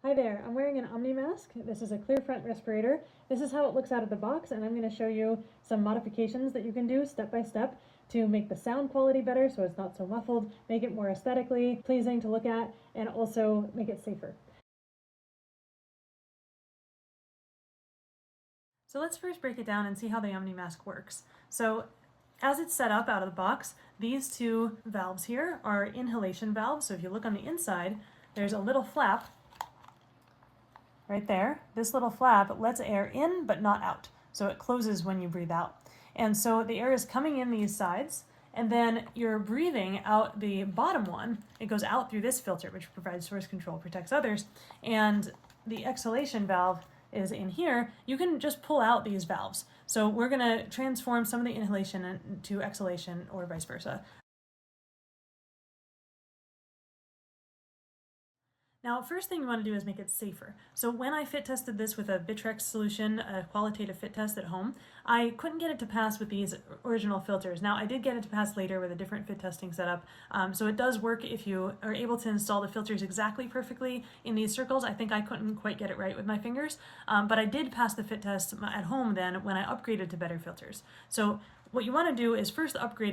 Hi there, I'm wearing an Omnimask. This is a clear front respirator. This is how it looks out of the box, and I'm going to show you some modifications that you can do step by step to make the sound quality better so it's not so muffled, make it more aesthetically pleasing to look at, and also make it safer. So let's first break it down and see how the Omnimask works. So as it's set up out of the box, these two valves here are inhalation valves. So if you look on the inside, there's a little flap right there. This little flap lets air in but not out. So it closes when you breathe out. And so the air is coming in these sides, and then you're breathing out the bottom one. It goes out through this filter, which provides source control, protects others. And the exhalation valve is in here. You can just pull out these valves. So we're going to transform some of the inhalation to exhalation or vice versa. Now, first thing you want to do is make it safer. So when I fit tested this with a Bitrex solution, a qualitative fit test at home, I couldn't get it to pass with these original filters. Now, I did get it to pass later with a different fit testing setup. So it does work if you are able to install the filters exactly perfectly in these circles. I think I couldn't quite get it right with my fingers, but I did pass the fit test at home then when I upgraded to better filters. So what you want to do is first upgrade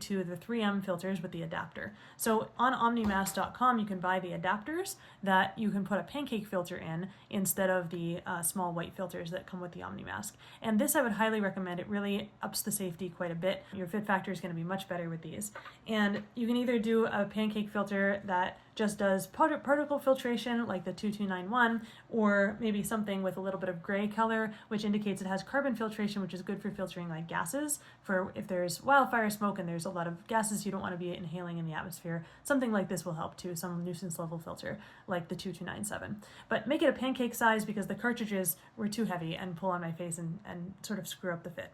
to the 3M filters with the adapter. So on omnimask.com you can buy the adapters that you can put a pancake filter in instead of the small white filters that come with the Omnimask. And this I would highly recommend. It really ups the safety quite a bit. Your fit factor is going to be much better with these. And you can either do a pancake filter that just does particle filtration like the 2291, or maybe something with a little bit of gray color, which indicates it has carbon filtration, which is good for filtering like gases, for if there's wildfire smoke and there's a lot of gases you don't want to be inhaling in the atmosphere. Something like this will help too, some nuisance level filter like the 2297. But make it a pancake size because the cartridges were too heavy and pull on my face and sort of screw up the fit.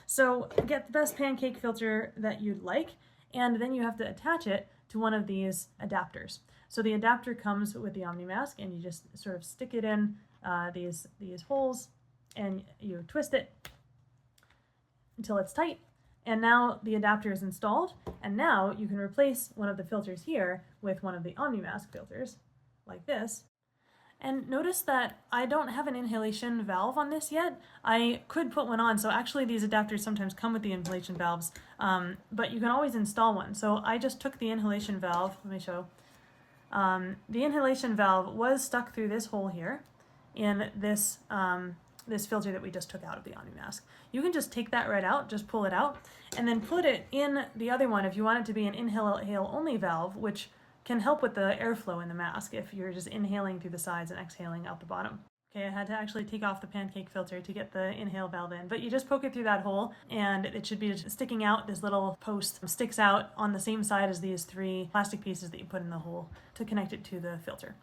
So get the best pancake filter that you'd like, and then you have to attach it to one of these adapters. So the adapter comes with the Omnimask, and you just sort of stick it in these holes, and you twist it until it's tight. And now the adapter is installed, and now you can replace one of the filters here with one of the Omnimask filters, like this. And notice that I don't have an inhalation valve on this yet. I could put one on, so actually these adapters sometimes come with the inhalation valves, but you can always install one. So I just took the inhalation valve, let me show. The inhalation valve was stuck through this hole here in this, this filter that we just took out of the Omnimask. You can just take that right out, just pull it out, and then put it in the other one if you want it to be an inhale only valve, which can help with the airflow in the mask if you're just inhaling through the sides and exhaling out the bottom. Okay, I had to actually take off the pancake filter to get the inhale valve in, but you just poke it through that hole and it should be sticking out. This little post sticks out on the same side as these three plastic pieces that you put in the hole to connect it to the filter.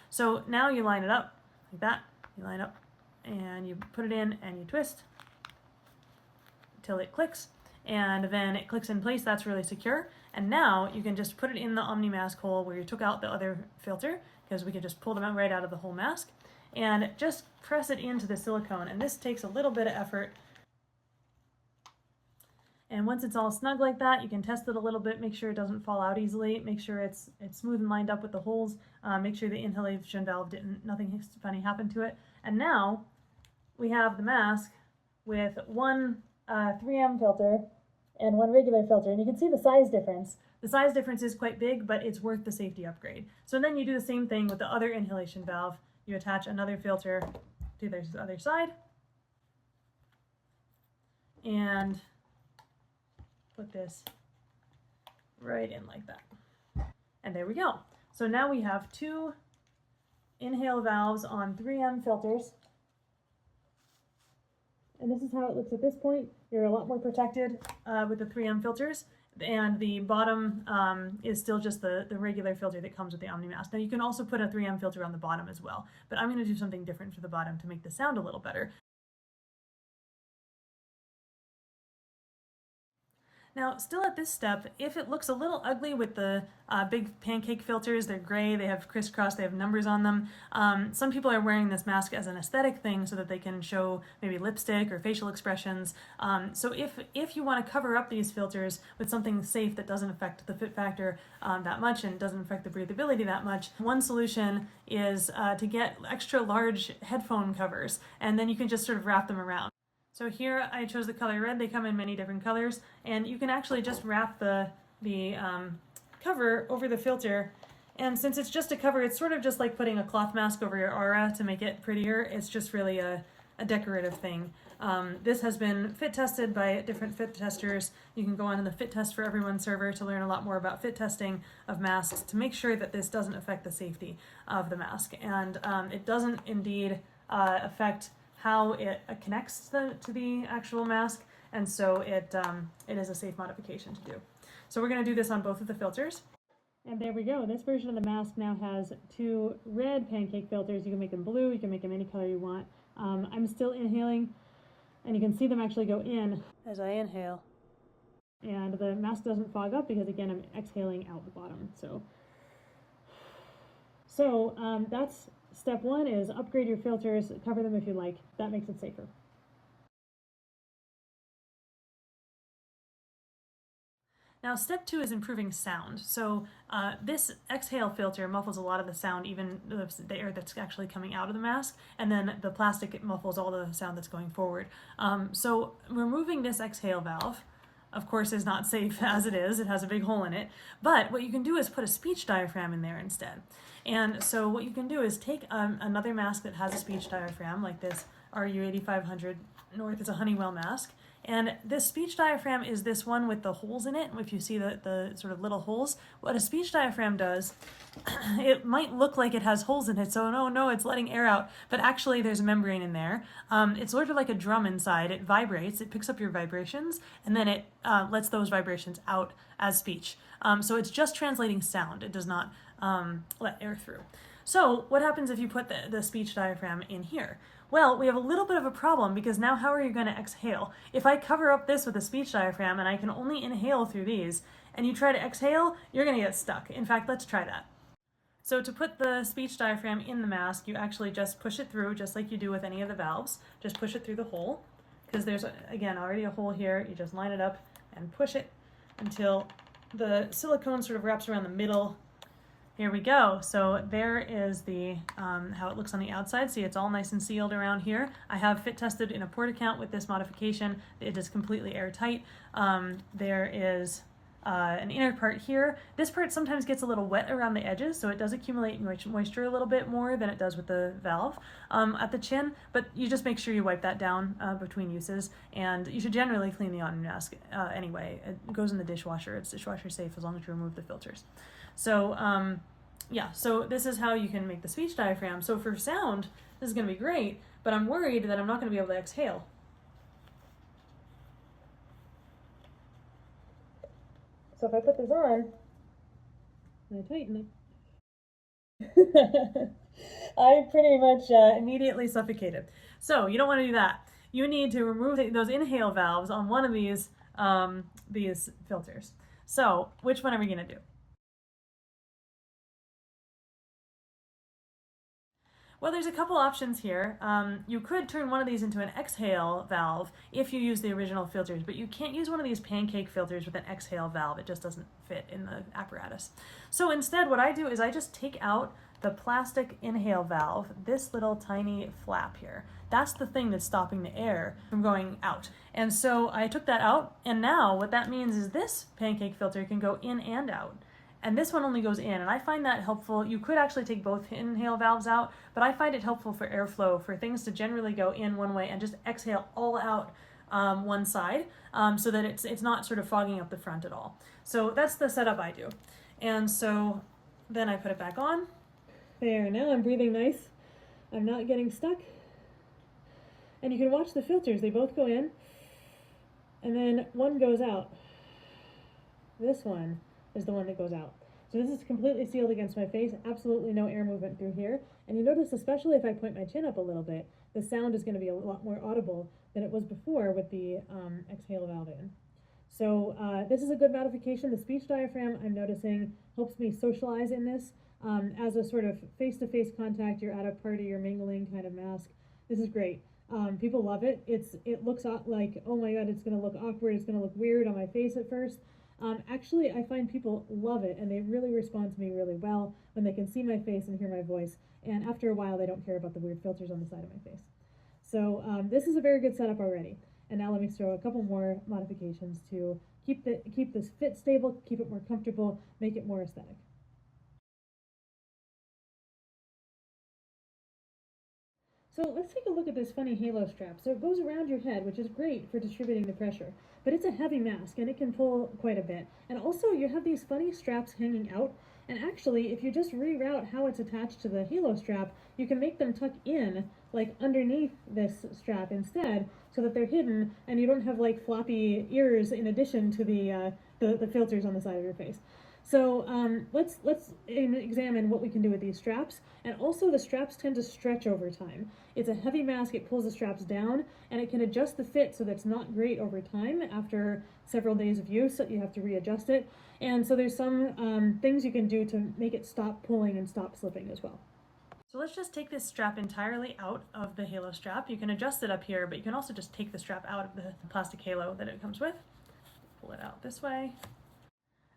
So now you line it up like that. You line up and you put it in and you twist until it clicks, and then it clicks in place. That's really secure. And now you can just put it in the Omnimask hole where you took out the other filter, because we can just pull them out right out of the whole mask, and just press it into the silicone. And this takes a little bit of effort. And once it's all snug like that, you can test it a little bit, make sure it doesn't fall out easily, make sure it's smooth and lined up with the holes, make sure the inhalation valve nothing funny happened to it. And now we have the mask with one 3M filter and one regular filter, and you can see the size difference. The size difference is quite big, but it's worth the safety upgrade. So then you do the same thing with the other inhalation valve. You attach another filter to the other side and put this right in like that. And there we go. So now we have two inhale valves on 3M filters. And this is how it looks at this point. You're a lot more protected with the 3M filters, and the bottom is still just the regular filter that comes with the Omnimask. Now you can also put a 3M filter on the bottom as well, but I'm going to do something different for the bottom to make the sound a little better. Now, still at this step, if it looks a little ugly with the big pancake filters, they're gray, they have crisscross, they have numbers on them. Some people are wearing this mask as an aesthetic thing so that they can show maybe lipstick or facial expressions. So if you want to cover up these filters with something safe that doesn't affect the fit factor that much and doesn't affect the breathability that much, one solution is to get extra large headphone covers, and then you can just sort of wrap them around. So here I chose the color red. They come in many different colors, and you can actually just wrap the cover over the filter. And since it's just a cover, it's sort of just like putting a cloth mask over your aura to make it prettier. It's just really a decorative thing. This has been fit tested by different fit testers. You can go on the Fit Test for Everyone server to learn a lot more about fit testing of masks to make sure that this doesn't affect the safety of the mask. And it doesn't indeed affect how it connects to the actual mask, and so it is a safe modification to do. So we're going to do this on both of the filters. And there we go. This version of the mask now has two red pancake filters. You can make them blue, you can make them any color you want. I'm still inhaling, and you can see them actually go in as I inhale. And the mask doesn't fog up because, again, I'm exhaling out the bottom. So that's step one, is upgrade your filters, cover them if you like. That makes it safer. Now, step two is improving sound. So this exhale filter muffles a lot of the sound, even the air that's actually coming out of the mask, and then the plastic muffles all the sound that's going forward. So removing this exhale valve, of course, is not safe as it is. It has a big hole in it. But what you can do is put a speech diaphragm in there instead. And so what you can do is take another mask that has a speech diaphragm, like this RU8500 North. It's a Honeywell mask. And this speech diaphragm is this one with the holes in it. If you see the sort of little holes, what a speech diaphragm does, it might look like it has holes in it, so no, it's letting air out, but actually there's a membrane in there. It's sort of like a drum inside. It vibrates, it picks up your vibrations, and then it lets those vibrations out as speech. So it's just translating sound. It does not let air through. So what happens if you put the speech diaphragm in here? Well, we have a little bit of a problem, because now how are you going to exhale? If I cover up this with a speech diaphragm and I can only inhale through these, and you try to exhale, you're going to get stuck. In fact, let's try that. So to put the speech diaphragm in the mask, you actually just push it through, just like you do with any of the valves. Just push it through the hole, because there's, again, already a hole here. You just line it up and push it until the silicone sort of wraps around the middle. Here we go. So there is the how it looks on the outside. See, it's all nice and sealed around here. I have fit tested in a port account with this modification. It is completely airtight. There is an inner part here. This part sometimes gets a little wet around the edges, so it does accumulate moisture a little bit more than it does with the valve at the chin, but you just make sure you wipe that down between uses, and you should generally clean the Omnimask anyway. It goes in the dishwasher. It's dishwasher safe as long as you remove the filters. So yeah, so this is how you can make the speech diaphragm. So for sound, this is going to be great, but I'm worried that I'm not going to be able to exhale. So if I put this on and I tighten it, I pretty much immediately suffocated. So you don't want to do that. You need to remove those inhale valves on one of these filters. So which one are we going to do? Well, there's a couple options here. You could turn one of these into an exhale valve if you use the original filters, but you can't use one of these pancake filters with an exhale valve. It just doesn't fit in the apparatus. So instead, what I do is I just take out the plastic inhale valve, this little tiny flap here. That's the thing that's stopping the air from going out. And so I took that out, and now what that means is this pancake filter can go in and out. And this one only goes in, and I find that helpful. You could actually take both inhale valves out, but I find it helpful for airflow, for things to generally go in one way and just exhale all out one side, so that it's not sort of fogging up the front at all. So that's the setup I do. And so then I put it back on. There, now I'm breathing nice. I'm not getting stuck. And you can watch the filters. They both go in, and then one goes out. This one is the one that goes out. So this is completely sealed against my face, absolutely no air movement through here. And you notice, especially if I point my chin up a little bit, the sound is going to be a lot more audible than it was before with the exhale valve in. So this is a good modification. The speech diaphragm, I'm noticing, helps me socialize in this. As a sort of face-to-face contact, you're at a party, you're mingling kind of mask. This is great. People love it. It looks like, oh my god, it's going to look awkward, it's going to look weird on my face at first. Actually, I find people love it, and they really respond to me really well when they can see my face and hear my voice. And after a while, they don't care about the weird filters on the side of my face. So this is a very good setup already. And now let me throw a couple more modifications to keep this fit stable, keep it more comfortable, make it more aesthetic. So let's take a look at this funny halo strap. So it goes around your head, which is great for distributing the pressure, but it's a heavy mask and it can pull quite a bit. And also you have these funny straps hanging out, and actually if you just reroute how it's attached to the halo strap, you can make them tuck in like underneath this strap instead, so that they're hidden and you don't have like floppy ears in addition to the filters on the side of your face. So let's examine what we can do with these straps. And also the straps tend to stretch over time. It's a heavy mask, it pulls the straps down, and it can adjust the fit so that's not great over time. After several days of use, you have to readjust it. And so there's some things you can do to make it stop pulling and stop slipping as well. So let's just take this strap entirely out of the halo strap. You can adjust it up here, but you can also just take the strap out of the plastic halo that it comes with. Pull it out this way.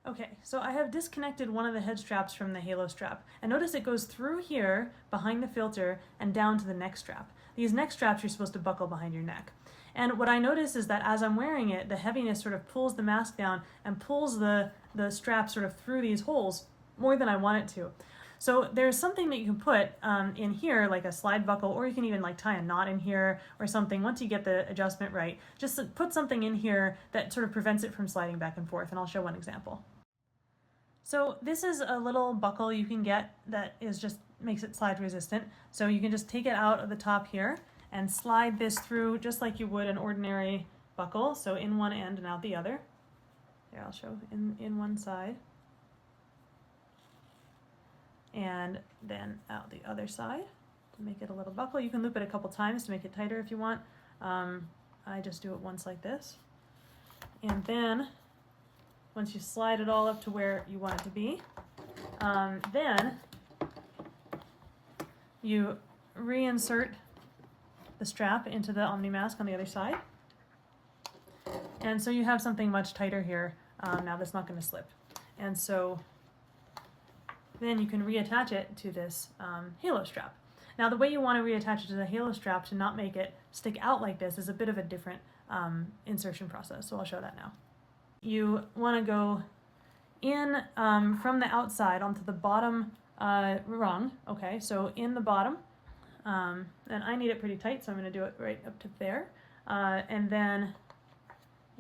Okay, so I have disconnected one of the head straps from the halo strap, and notice it goes through here behind the filter and down to the neck strap. These neck straps you're supposed to buckle behind your neck. And what I notice is that as I'm wearing it, the heaviness sort of pulls the mask down and pulls the strap sort of through these holes more than I want it to. So there's something that you can put in here, like a slide buckle, or you can even like tie a knot in here or something once you get the adjustment right. Just put something in here that sort of prevents it from sliding back and forth, and I'll show one example. So this is a little buckle you can get that makes it slide resistant. So you can just take it out of the top here and slide this through just like you would an ordinary buckle. So in one end and out the other. Here, I'll show in one side. And then out the other side to make it a little buckle. You can loop it a couple times to make it tighter if you want. I just do it once like this. And then once you slide it all up to where you want it to be, then you reinsert the strap into the Omnimask on the other side. And so you have something much tighter here now that's not going to slip. And so then you can reattach it to this halo strap. Now the way you want to reattach it to the halo strap to not make it stick out like this is a bit of a different insertion process, so I'll show that now. You want to go in from the outside onto the bottom rung. Okay, so in the bottom, and I need it pretty tight, so I'm going to do it right up to there, and then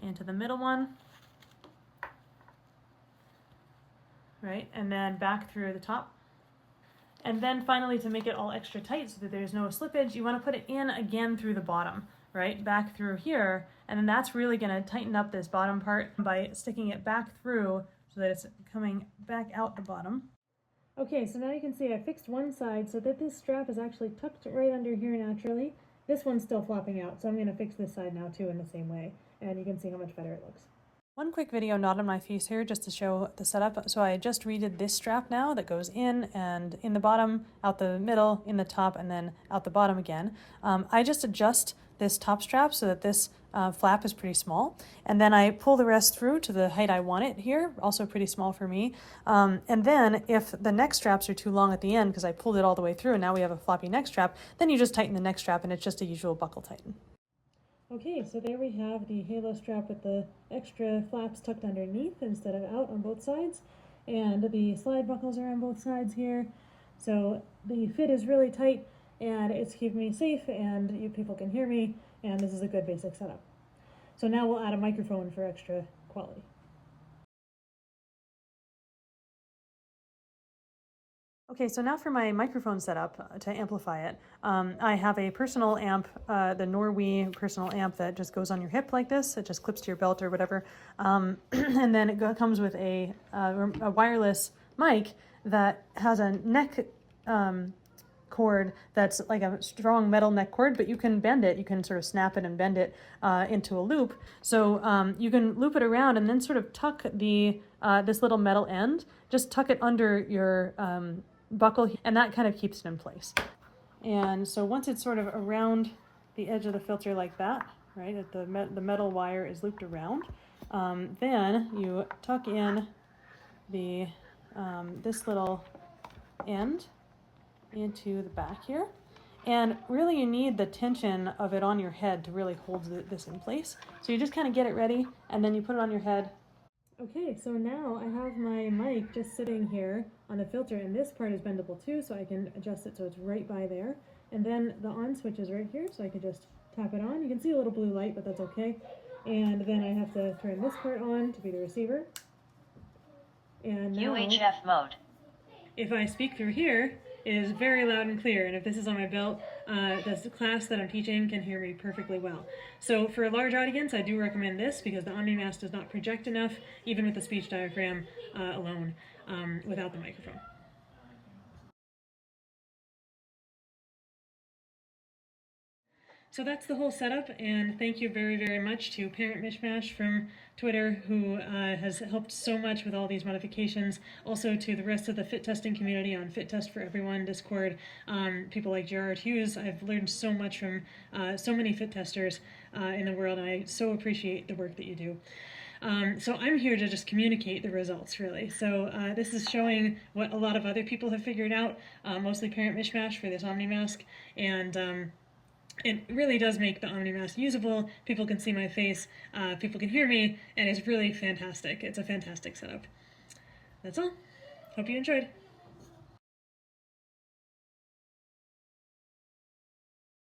into the middle one, right, and then back through the top. And then finally, to make it all extra tight so that there's no slippage, you want to put it in again through the bottom, right, back through here, and then that's really going to tighten up this bottom part by sticking it back through so that it's coming back out the bottom. Okay, so now you can see I fixed one side so that this strap is actually tucked right under here naturally. This one's still flopping out, so I'm going to fix this side now too in the same way, and you can see how much better it looks. One quick video not on my face here just to show the setup. So I just redid this strap now that goes in and in the bottom, out the middle, in the top, and then out the bottom again. I just adjust this top strap so that this flap is pretty small, and then I pull the rest through to the height I want it here, also pretty small for me. And then if the neck straps are too long at the end, because I pulled it all the way through and now we have a floppy neck strap, then you just tighten the neck strap and it's just a usual buckle tighten. Okay, so there we have the halo strap with the extra flaps tucked underneath instead of out on both sides, and the slide buckles are on both sides here. So the fit is really tight and it's keeping me safe and you people can hear me, and this is a good basic setup. So now we'll add a microphone for extra quality. Okay, so now for my microphone setup to amplify it. I have a personal amp, the Norway personal amp that just goes on your hip like this. It just clips to your belt or whatever. And then it comes with a wireless mic that has a neck cord that's like a strong metal neck cord, but you can bend it. You can sort of snap it and bend it into a loop. So you can loop it around and then sort of tuck the this little metal end, just tuck it under your buckle, and that kind of keeps it in place. And so once it's sort of around the edge of the filter like that, right, that the metal wire is looped around, then you tuck in the this little end into the back here. And really you need the tension of it on your head to really hold this in place. So you just kind of get it ready and then you put it on your head. Okay, so now I have my mic just sitting here on the filter, and this part is bendable too, so I can adjust it so it's right by there. And then the on switch is right here, so I can just tap it on. You can see a little blue light, but that's okay. And then I have to turn this part on to be the receiver. And now, UHF mode. If I speak through here, it is very loud and clear, and if this is on my belt, the class that I'm teaching can hear me perfectly well. So for a large audience, I do recommend this because the Omnimask does not project enough, even with the speech diaphragm alone, without the microphone. So that's the whole setup, and thank you very, very much to Parent Mishmash from Twitter, who has helped so much with all these modifications. Also to the rest of the fit testing community on Fit Test for Everyone Discord, people like Gerard Hughes. I've learned so much from so many fit testers in the world, and I so appreciate the work that you do. So I'm here to just communicate the results, really. So this is showing what a lot of other people have figured out, mostly Parent Mishmash for this Omnimask, and it really does make the Omnimask usable. People can see my face, people can hear me, and it's really fantastic. It's a fantastic setup. That's all. Hope you enjoyed.